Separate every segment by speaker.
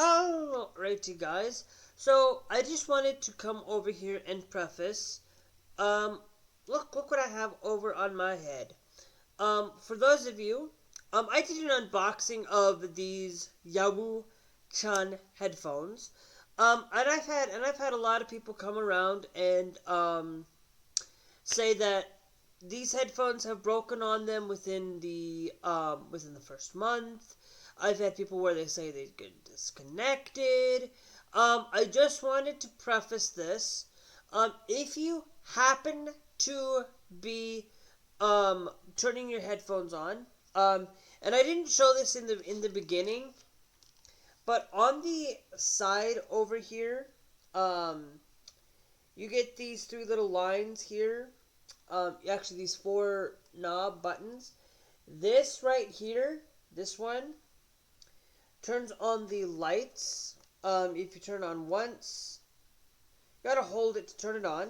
Speaker 1: Alrighty, guys. So I just wanted to come over here and preface. Look what I have over on my head. For those of you, I did an unboxing of these Yowu.chan headphones. And I've had a lot of people come around and say that these headphones have broken on them within the first month. I've had people where they say they get disconnected. I just wanted to preface this. If you happen to be turning your headphones on, and I didn't show this in the beginning, but on the side over here, you get these three little lines here. Actually, these four knob buttons. This right here, this one, turns on the lights. If you turn on once, you gotta hold it to turn it on.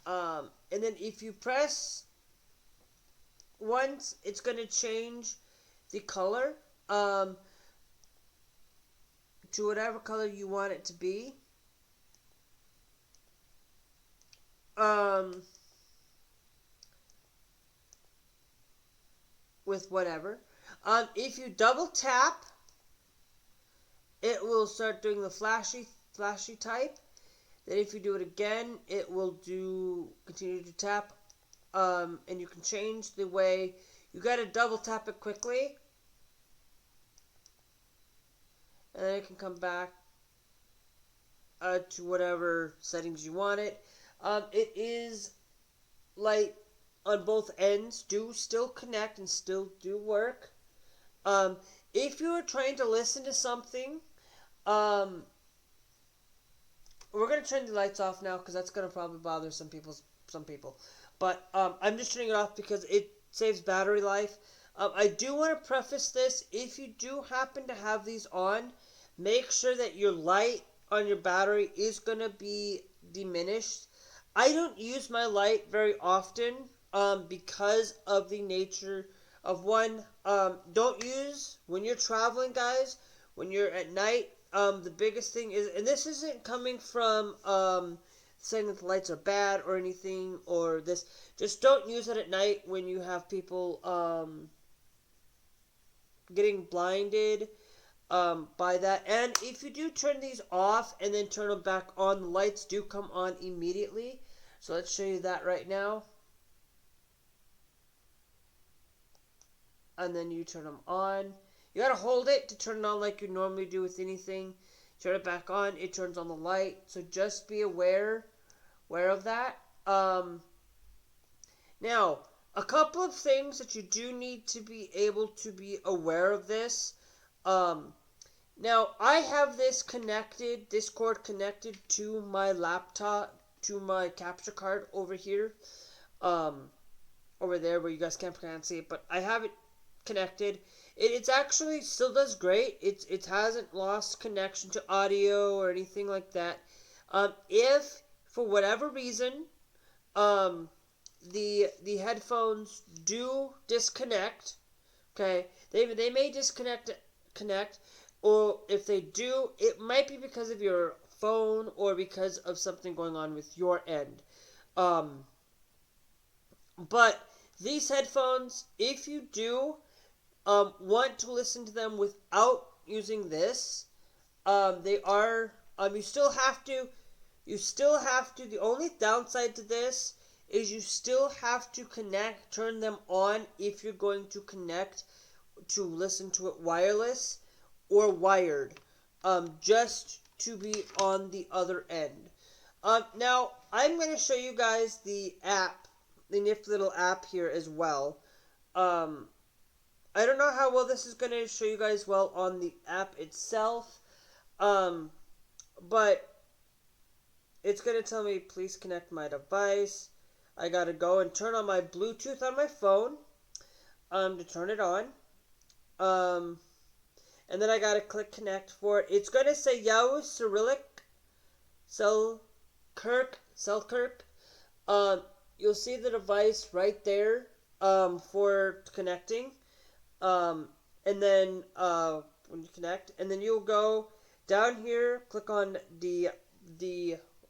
Speaker 1: And then if you press once, it's gonna change the color to whatever color you want it to be. With whatever. If you double tap, it will start doing the flashy type. Then if you do it again, it will continue to tap. And you can change the way. You gotta double tap it quickly. And then it can come back to whatever settings you want it. It is light on both ends, do still connect and still do work. If you are trying to listen to something, we're going to turn the lights off now because that's going to probably bother some people. But I'm just turning it off because it saves battery life. I do want to preface this. If you do happen to have these on, make sure that your light on your battery is going to be diminished. I don't use my light very often because of the nature of one. Don't use when you're traveling, guys. When you're at night, the biggest thing is, and this isn't coming from saying that the lights are bad or anything or this. Just don't use it at night when you have people getting blinded by that. And if you do turn these off and then turn them back on, the lights do come on immediately. So let's show you that right now. And then you turn them on. You gotta hold it to turn it on like you normally do with anything. Turn it back on, it turns on the light. So just be aware of that. Now, a couple of things that you do need to be able to be aware of this. Now, I have this cord connected to my laptop, to my capture card over here. Over there where you guys can't see it, but I have it connected. It's actually still does great. It hasn't lost connection to audio or anything like that. If for whatever reason the headphones do disconnect, okay, they may disconnect, or if they do, it might be because of your phone or because of something going on with your end. But these headphones, if you do want to listen to them without using this, they are you still have to, the only downside to this is you still have to turn them on if you're going to connect to listen to it wireless or wired, just to be on the other end. Now I'm going to show you guys the app, the nifty little app here as well. I don't know how well this is going to show you guys well on the app itself, but it's going to tell me, please connect my device. I got to go and turn on my Bluetooth on my phone to turn it on. And then I got to click connect for it. It's going to say Yowu Selkirk. You'll see the device right there for connecting. And then when you connect, and then you'll go down here, click on the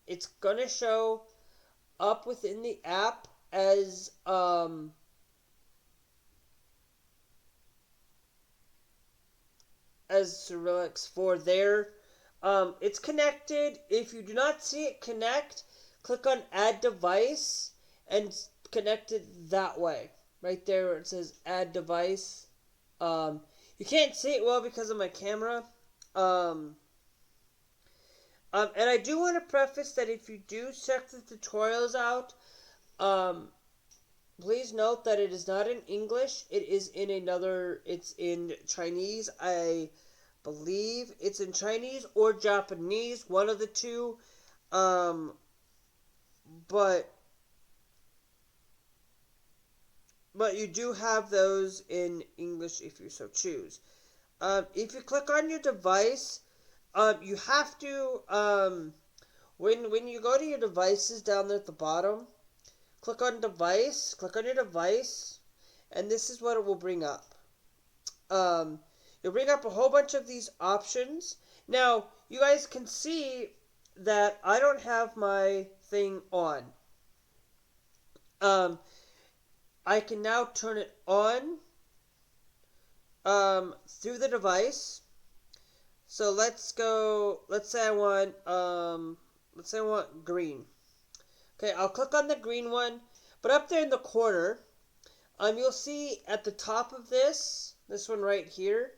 Speaker 1: it's gonna show up within the app as Cyrillics for there. It's connected. If you do not see it connect, click on Add Device and connect it that way. Right there where it says Add Device. You can't see it well because of my camera. And I do want to preface that if you do check the tutorials out, please note that it is not in English. It is in it's in Chinese. I believe it's in Chinese or Japanese, one of the two. But you do have those in English if you so choose. If you click on your device, you have to, when you go to your devices down there at the bottom, click on device, click on your device, and this is what it will bring up. You'll bring up a whole bunch of these options. Now, you guys can see that I don't have my thing on. I can now turn it on through the device. So let's say I want green. Okay, I'll click on the green one, but up there in the corner, you'll see at the top of this one right here,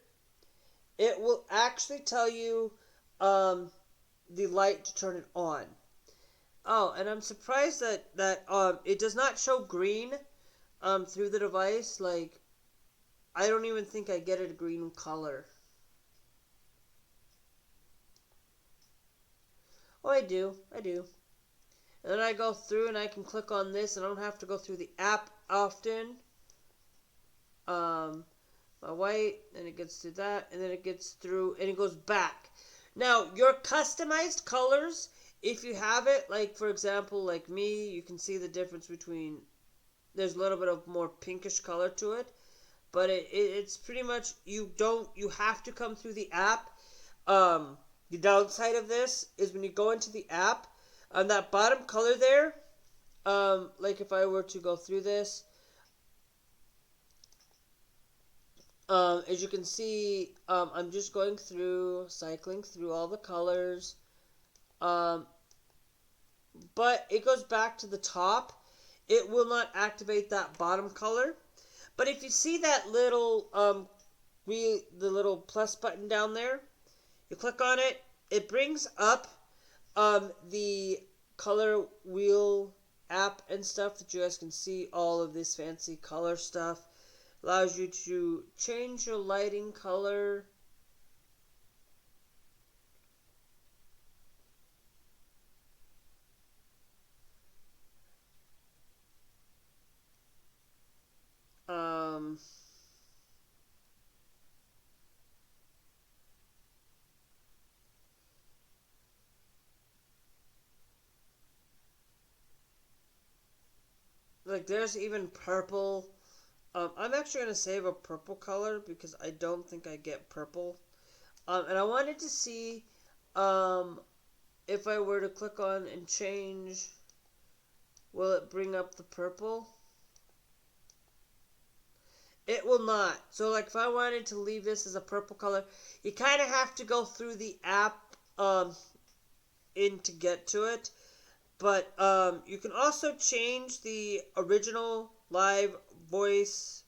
Speaker 1: it will actually tell you the light to turn it on. Oh, and I'm surprised that it does not show green through the device. Like, I don't even think I get a green color. Oh, I do. And then I go through and I can click on this and I don't have to go through the app often. My white, and it gets to that, and then it gets through, and it goes back. Now, your customized colors, if you have it, like, for example, like me, you can see the difference between, there's a little bit of more pinkish color to it, but it's pretty much, you have to come through the app. The downside of this is when you go into the app, on that bottom color there, like if I were to go through this, as you can see, I'm just going through, cycling through all the colors, but it goes back to the top. It will not activate that bottom color. But if you see that little, the little plus button down there, you click on it, it brings up the color wheel app and stuff that you guys can see all of this fancy color stuff. Allows you to change your lighting color. Like there's even purple. I'm actually going to save a purple color because I don't think I get purple. And I wanted to see if I were to click on and change, will it bring up the purple? It will not. So like if I wanted to leave this as a purple color, you kind of have to go through the app in to get to it. But you can also change the original live voice,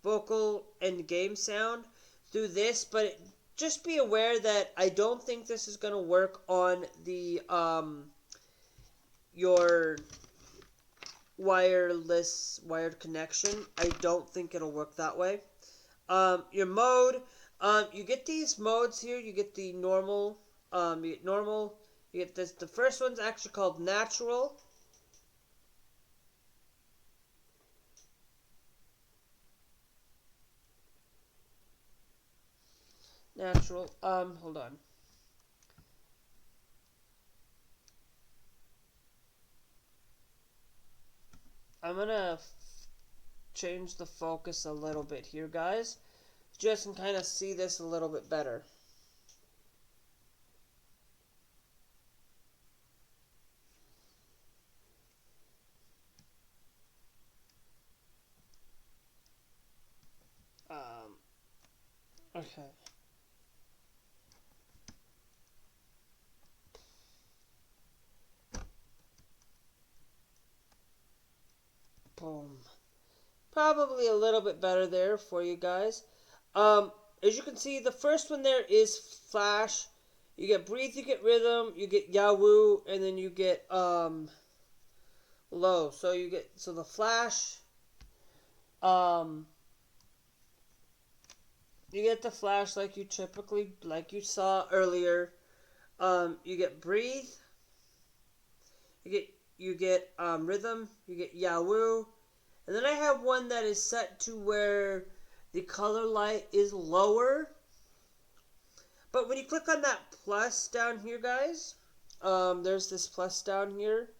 Speaker 1: vocal, and game sound through this, but just be aware that I don't think this is going to work on the your wired connection. I don't think it'll work that way. Your mode, you get these modes here. You get the normal, you get this. The first one's actually called natural. Hold on. I'm gonna change the focus a little bit here, guys. you guys can kind of see this a little bit better. Okay. Boom. Probably a little bit better there for you guys. As you can see, the first one there is flash. You get breathe, you get rhythm, you get yowu, and then you get low. So you get the flash. You get the flash like you saw earlier. You get breathe. You get rhythm. You get yowu. And then I have one that is set to where the color light is lower. But when you click on that plus down here, guys, there's this plus down here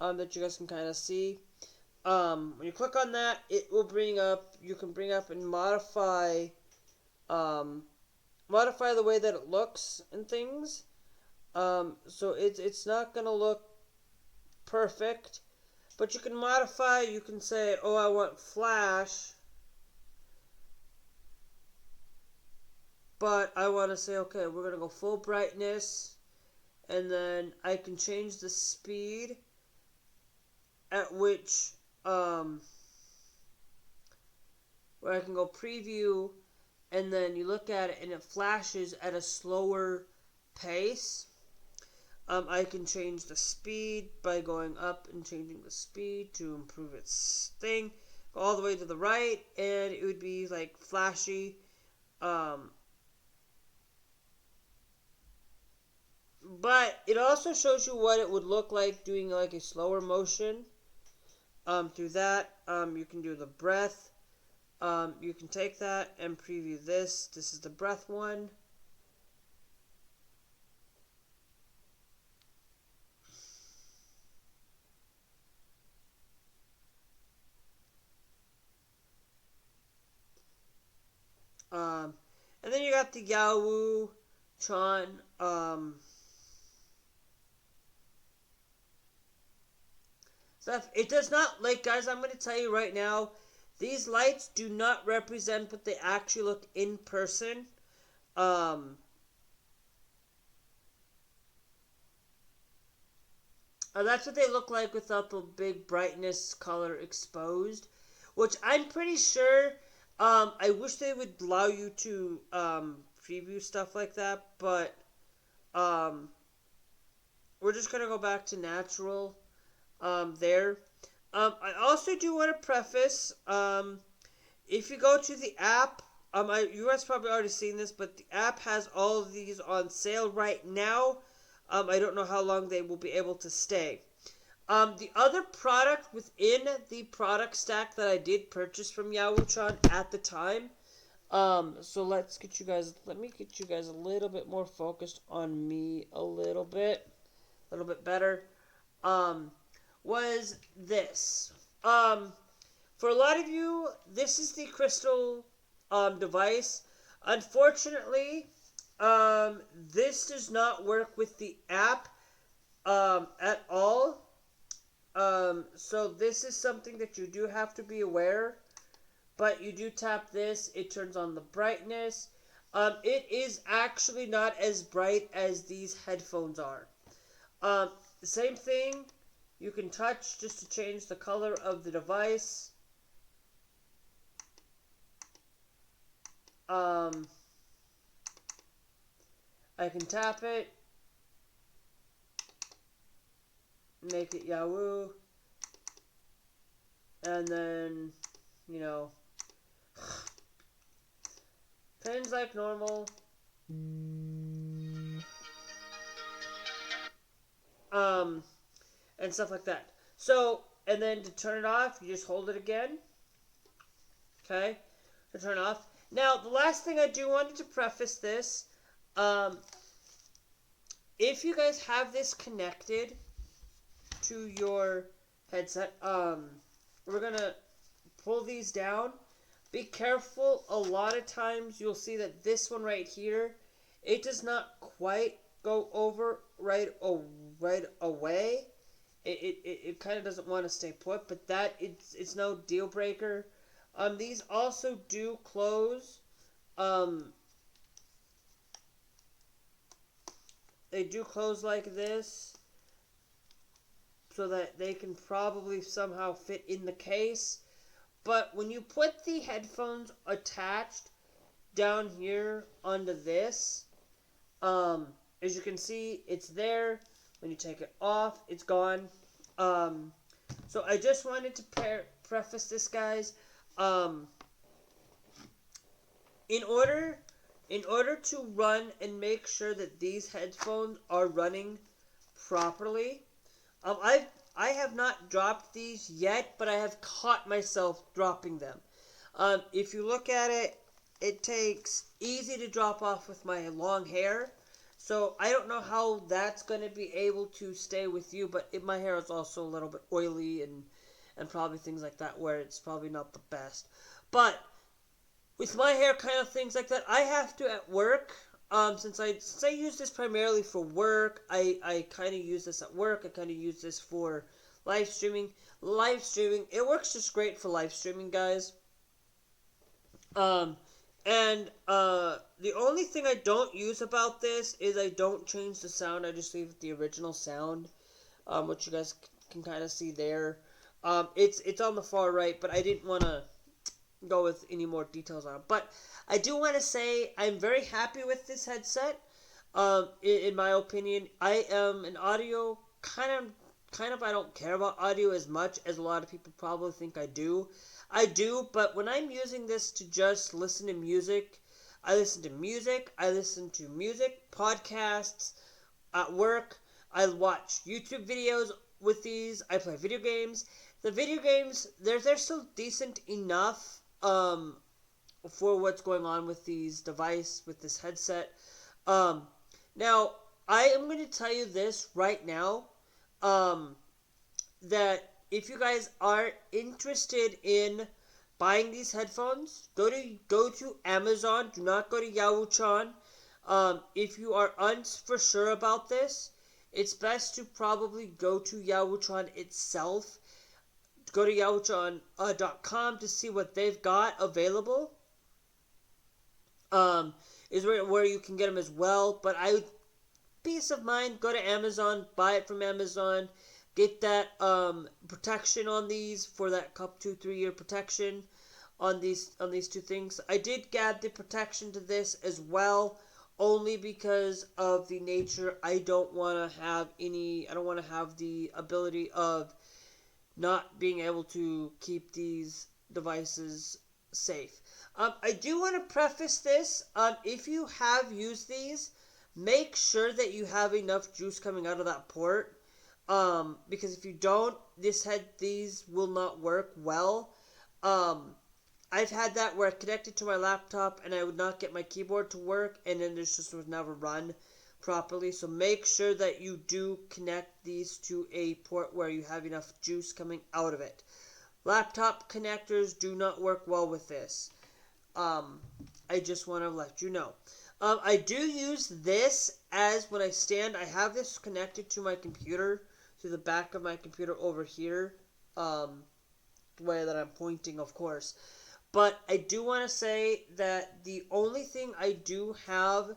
Speaker 1: that you guys can kind of see. When you click on that, it will bring up, you can bring up and modify the way that it looks and things. So it's not going to look perfect. But you can modify, you can say, oh, I want flash. But I want to say, okay, we're going to go full brightness. And then I can change the speed at which, where I can go preview. And then you look at it and it flashes at a slower pace. I can change the speed by going up and changing the speed to improve its thing. Go all the way to the right, and it would be like flashy. But it also shows you what it would look like doing like a slower motion. Through that, you can do the breath. You can take that and preview this. This is the breath one. And then you got the yowu.chan stuff. It does not, like, guys, I'm going to tell you right now, these lights do not represent what they actually look in person. That's what they look like without the big brightness color exposed, which I'm pretty sure. I wish they would allow you to preview stuff like that, but we're just gonna go back to natural there. I also do want to preface, if you go to the app, you guys probably already seen this, but the app has all of these on sale right now. I don't know how long they will be able to stay. The other product within the product stack that I did purchase from Yowu.chan at the time, so let me get you guys a little bit more focused on me a little bit better, was this. For a lot of you, this is the crystal device. Unfortunately, this does not work with the app at all. So this is something that you do have to be aware. But you do tap this, it turns on the brightness. It is actually not as bright as these headphones are. The same thing, you can touch just to change the color of the device. I can tap it, make it Yowu, and then, turns like normal. And stuff like that. So, and then to turn it off, you just hold it again. Okay? To turn off. Now, the last thing I do wanted to preface this, if you guys have this connected to your headset, we're gonna pull these down, be careful. A lot of times you'll see that this one right here, it does not quite go over right away. It kind of doesn't want to stay put, but it's no deal breaker. These also do close. They do close like this, so that they can probably somehow fit in the case. But when you put the headphones attached down here onto this, as you can see, it's there. When you take it off, it's gone. So I just wanted to preface this, guys. In order to run and make sure that these headphones are running properly, I have not dropped these yet, but I have caught myself dropping them. If you look at it, it takes easy to drop off with my long hair. So I don't know how that's going to be able to stay with you, but my hair is also a little bit oily and probably things like that where it's probably not the best. But with my hair, kind of things like that, I have to at work. Since I use this primarily for work, I kind of use this at work. I kind of use this for live streaming. It works just great for live streaming, guys. The only thing I don't use about this is I don't change the sound. I just leave it the original sound, which you guys can kind of see there. It's on the far right, but I didn't want to go with any more details on it. But I do want to say I'm very happy with this headset. In my opinion, I am an audio kind of I don't care about audio as much as a lot of people probably think I do. I do, but when I'm using this to just listen to music, I listen to music, podcasts, at work. I watch YouTube videos with these. I play video games. The video games, they're still decent enough for what's going on with this headset. Now, I am going to tell you this right now, that if you guys are interested in buying these headphones, go to Amazon. Do not go to yowu.chan. If you are for sure about this, it's best to probably go to yowu.chan itself. Go to yowu.chan.com to see what they've got available. Is where you can get them as well. But peace of mind, go to Amazon, buy it from Amazon. Get that protection on these for that 2-3 year protection on these two things. I did add the protection to this as well, only because of the nature. I don't want to have the ability of not being able to keep these devices safe. I do want to preface this. If you have used these, make sure that you have enough juice coming out of that port. Because if you don't, these will not work well. I've had that where I connected to my laptop and I would not get my keyboard to work, and then this just would never run properly. So make sure that you do connect these to a port where you have enough juice coming out of it. Laptop connectors do not work well with this. I just want to let you know. I do use this as when I stand. I have this connected to my computer, to the back of my computer over here, the way that I'm pointing, of course. But I do want to say that the only thing I do have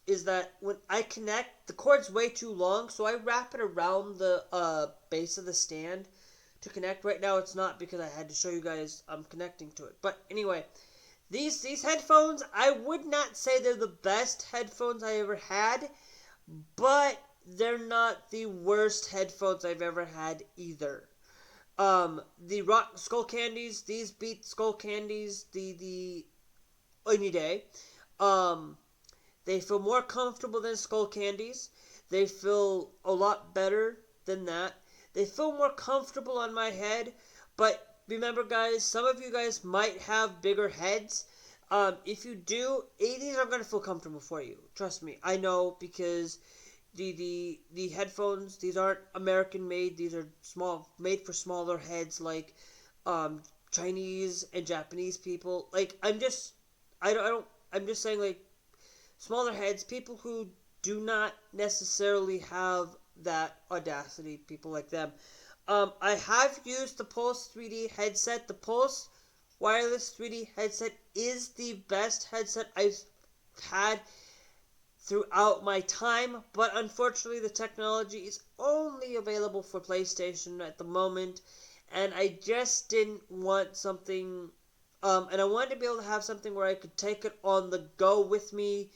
Speaker 1: is that when I connect, the cord's way too long, so I wrap it around the base of the stand to connect. Right now it's not, because I had to show you guys I'm connecting to it. But anyway, these headphones, I would not say they're the best headphones I ever had, but they're not the worst headphones I've ever had either. The ROG Skull Candies, these beat Skull Candies the any day. They feel more comfortable than Skull Candies. They feel a lot better than that. They feel more comfortable on my head, but remember, guys, some of you guys might have bigger heads. If you do, these are going to feel comfortable for you. Trust me, I know, because the headphones, these aren't American made. These are made for smaller heads, like Chinese and Japanese people. Like, I'm just saying, like, smaller heads, people who do not necessarily have that audacity, people like them. I have used the Pulse 3D headset. The Pulse wireless 3D headset is the best headset I've had throughout my time, but unfortunately the technology is only available for PlayStation at the moment, and I just didn't want something, and I wanted to be able to have something where I could take it on the go with me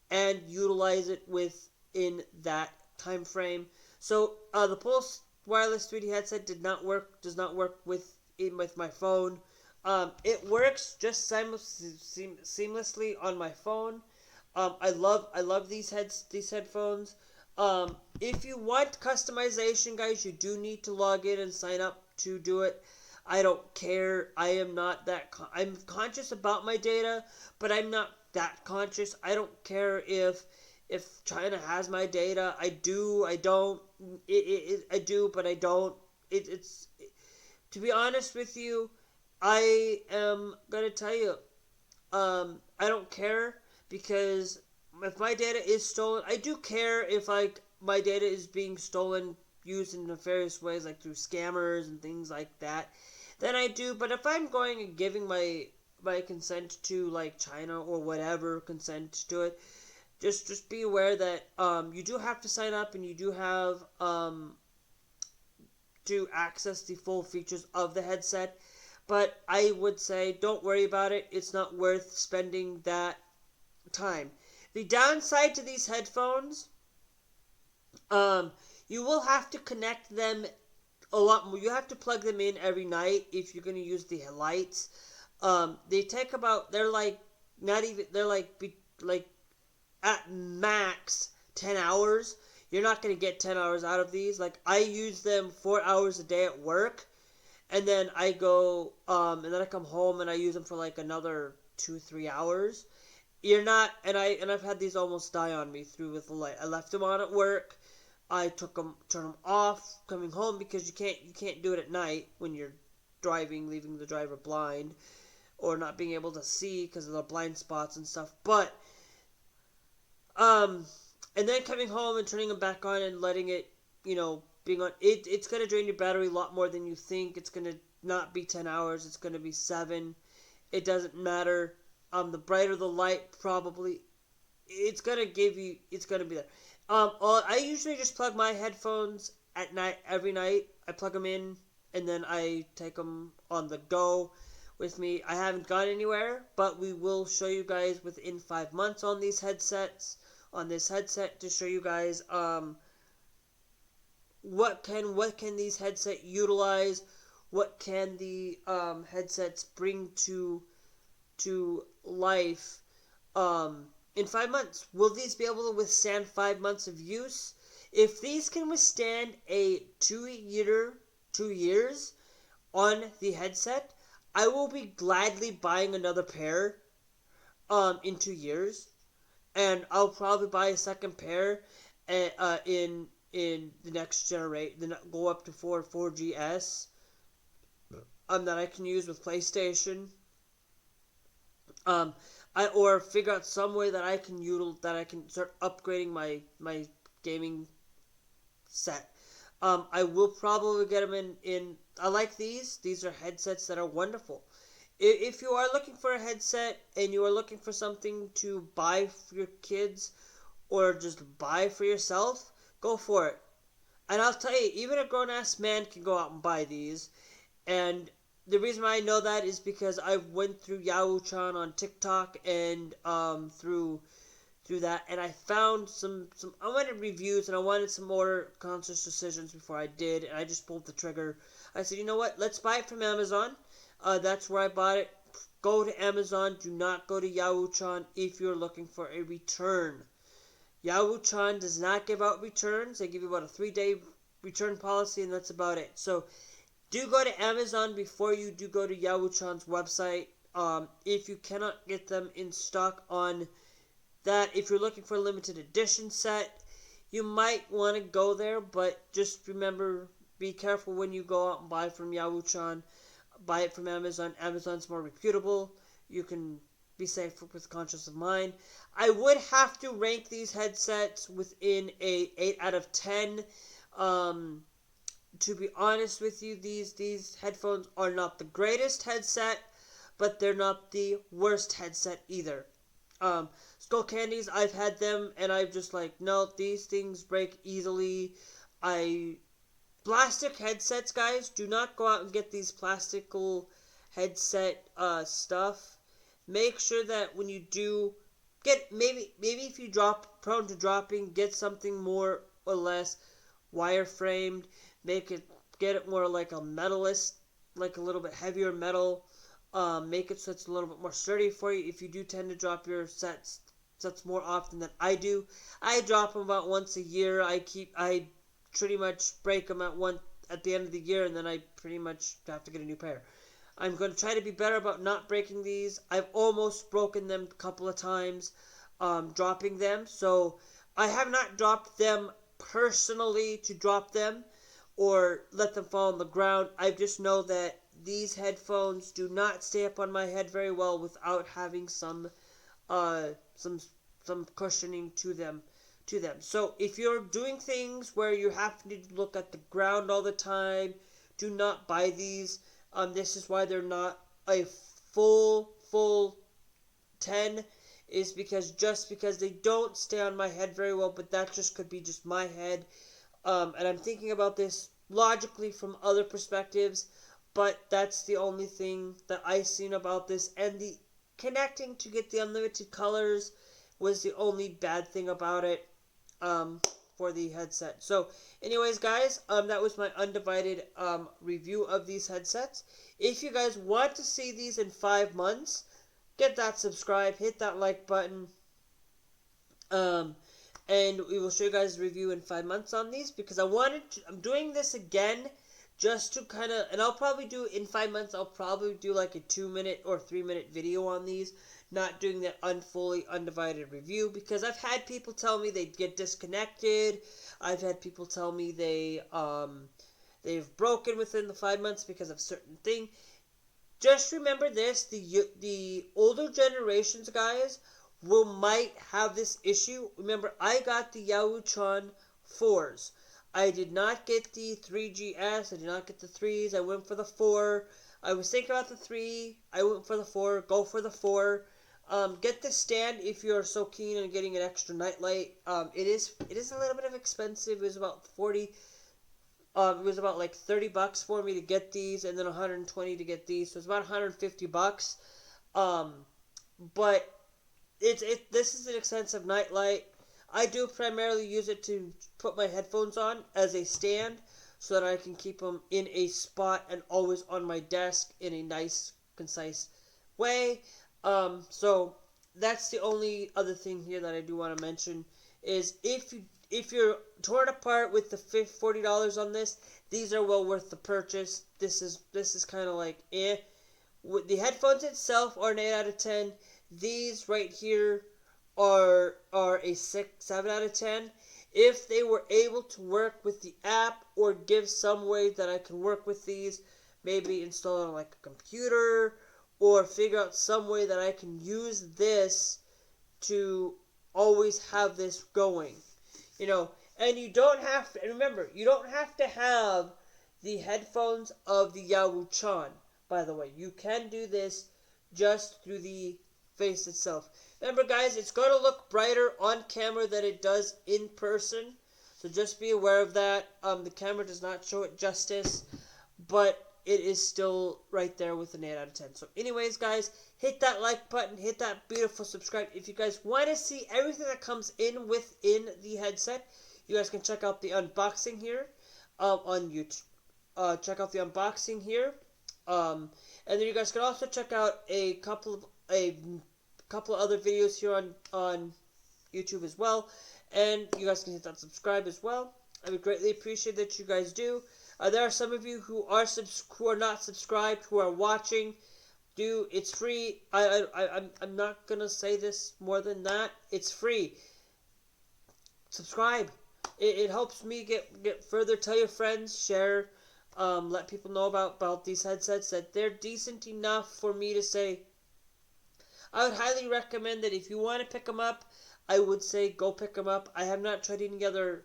Speaker 1: and utilize it within that time frame. So the Pulse wireless 3D headset does not work with my phone. It works just seamlessly on my phone. I love these headphones. If you want customization, guys, you do need to log in and sign up to do it. I don't care. I am not that. I'm conscious about my data, but I'm not that conscious. I don't care if China has my data. I do. I don't. I do, but I don't. It's to be honest with you, I am gonna tell you. I don't care because if my data is stolen, I do care if like my data is being stolen used in nefarious ways, like through scammers and things like that. Then I do. But if I'm going and giving my consent to like China or whatever consent to it, just be aware that you do have to sign up and you do have to access the full features of the headset. But I would say don't worry about it. It's not worth spending that time. The downside to these headphones, you will have to connect them a lot more. You have to plug them in every night if you're going to use the lights. They take about, they're like, not even, they're like at max 10 hours. You're not going to get 10 hours out of these. Like, I use them 4 hours a day at work. And then I go, and then I come home and I use them for like another 2-3 hours. You're not, and I've had these almost die on me through with the light. I left them on at work. I turned them off coming home because you can't do it at night when you're driving, leaving the driver blind, or not being able to see because of the blind spots and stuff. But, and then coming home and turning them back on and letting it, being on, it's going to drain your battery a lot more than you think. It's going to not be 10 hours. It's going to be 7. It doesn't matter. The brighter the light, probably, it's going to be there. I usually just plug my headphones at night, every night. I plug them in, and then I take them on the go with me. I haven't gone anywhere, but we will show you guys within 5 months on these headsets, on this headset, to show you guys, what can these headsets utilize? What can the headsets bring to life in 5 months? Will these be able to withstand 5 months of use? If these can withstand a 2 years on the headset, I will be gladly buying another pair in 2 years, and I'll probably buy a second pair in the next generation, then go up to 4GS that I can use with PlayStation. Or figure out some way that I can start upgrading my gaming set. I will probably get them in. I like these. These are headsets that are wonderful. If you are looking for a headset and you are looking for something to buy for your kids or just buy for yourself, go for it. And I'll tell you, even a grown-ass man can go out and buy these. And the reason why I know that is because I went through yowu.chan on TikTok and through that, and I found some I wanted reviews and I wanted some more conscious decisions before I did, and I just pulled the trigger. I said, you know what? Let's buy it from Amazon. That's where I bought it. Go to Amazon. Do not go to yowu.chan if you're looking for a return. yowu.chan does not give out returns. They give you about a 3-day return policy, and that's about it. So do go to Amazon before you do go to yowu.chan's website. If you cannot get them in stock on that, if you're looking for a limited edition set, you might want to go there, but just remember, be careful when you go out and buy from yowu.chan. buy it from Amazon. Amazon's more reputable. You can be safe with conscious of mind. I would have to rank these headsets within a 8 out of 10. To be honest with you, these headphones are not the greatest headset, but they're not the worst headset either. Skull Candies, I've had them, and I'm just like, no, these things break easily. Plastic headsets, guys, do not go out and get these plastical headset stuff. Make sure that when you do get, maybe if you prone to dropping, get something more or less wire framed. Get it more like a metalist, like a little bit heavier metal. Make it so it's a little bit more sturdy for you. If you do tend to drop your sets more often than I do, I drop them about once a year. I pretty much break them at the end of the year, and then I pretty much have to get a new pair. I'm going to try to be better about not breaking these. I've almost broken them a couple of times, dropping them. So I have not dropped them personally to drop them or let them fall on the ground. I just know that these headphones do not stay up on my head very well without having some cushioning to them. So if you're doing things where you have to look at the ground all the time, do not buy these. This is why they're not a full 10, is because they don't stay on my head very well, but that just could be just my head. And I'm thinking about this logically from other perspectives, but that's the only thing that I've seen about this. And the connecting to get the unlimited colors was the only bad thing about it. For the headset. So anyways, guys, that was my undivided review of these headsets. If you guys want to see these in 5 months, get that subscribe, hit that like button, and we will show you guys a review in 5 months on these, because I'm doing this again just to kind of, and I'll probably do in 5 months, I'll probably do like a 2-minute or 3-minute video on these. Not doing that fully undivided review, because I've had people tell me they get disconnected. I've had people tell me they've broken within the 5 months because of certain thing. Just remember this: the older generations, guys, might have this issue. Remember, I got the yowu.chan 4s. I did not get the 3GS. I did not get the 3s. I went for the 4. I was thinking about the 3. I went for the 4. Go for the 4. Get the stand if you're so keen on getting an extra nightlight. It is a little bit of expensive. It was about 40. It was about like $30 for me to get these, and then 120 to get these. So it's about $150. But this is an expensive nightlight. I do primarily use it to put my headphones on as a stand, so that I can keep them in a spot and always on my desk in a nice, concise way. So that's the only other thing here that I do want to mention is if you're torn apart with the $40 on this, these are well worth the purchase. This is kind of like With the headphones itself are an 8 out of 10. These right here are a 7 out of 10. If they were able to work with the app or give some way that I can work with these, maybe install it on like a computer, or figure out some way that I can use this to always have this going. And you don't have to, and remember, you don't have to have the headphones of the yowu.chan, by the way. You can do this just through the face itself. Remember, guys, it's going to look brighter on camera than it does in person, so just be aware of that. The camera does not show it justice, but it is still right there with an 8 out of 10. So anyways, guys, hit that like button, hit that beautiful subscribe. If you guys want to see everything that comes in within the headset, you guys can check out the unboxing here on YouTube. Check out the unboxing here. And then you guys can also check out a couple of other videos here on YouTube as well. And you guys can hit that subscribe as well. I would greatly appreciate that you guys do. There are some of you who are not subscribed, who are watching. It's free. I'm not gonna say this more than that. It's free. Subscribe. It helps me get further. Tell your friends. Share. let people know about these headsets, that they're decent enough for me to say I would highly recommend that if you want to pick them up, I would say go pick them up. I have not tried any other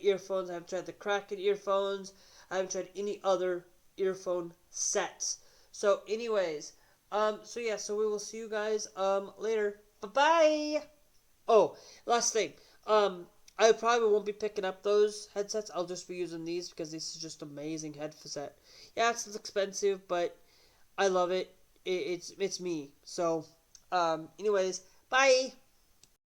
Speaker 1: earphones. I haven't tried the Kraken earphones. I haven't tried any other earphone sets. So, anyways, so yeah, so we will see you guys later. Bye bye. Oh, last thing. I probably won't be picking up those headsets. I'll just be using these because this is just amazing headset. Yeah, it's expensive, but I love it. It's me. So, anyways, bye.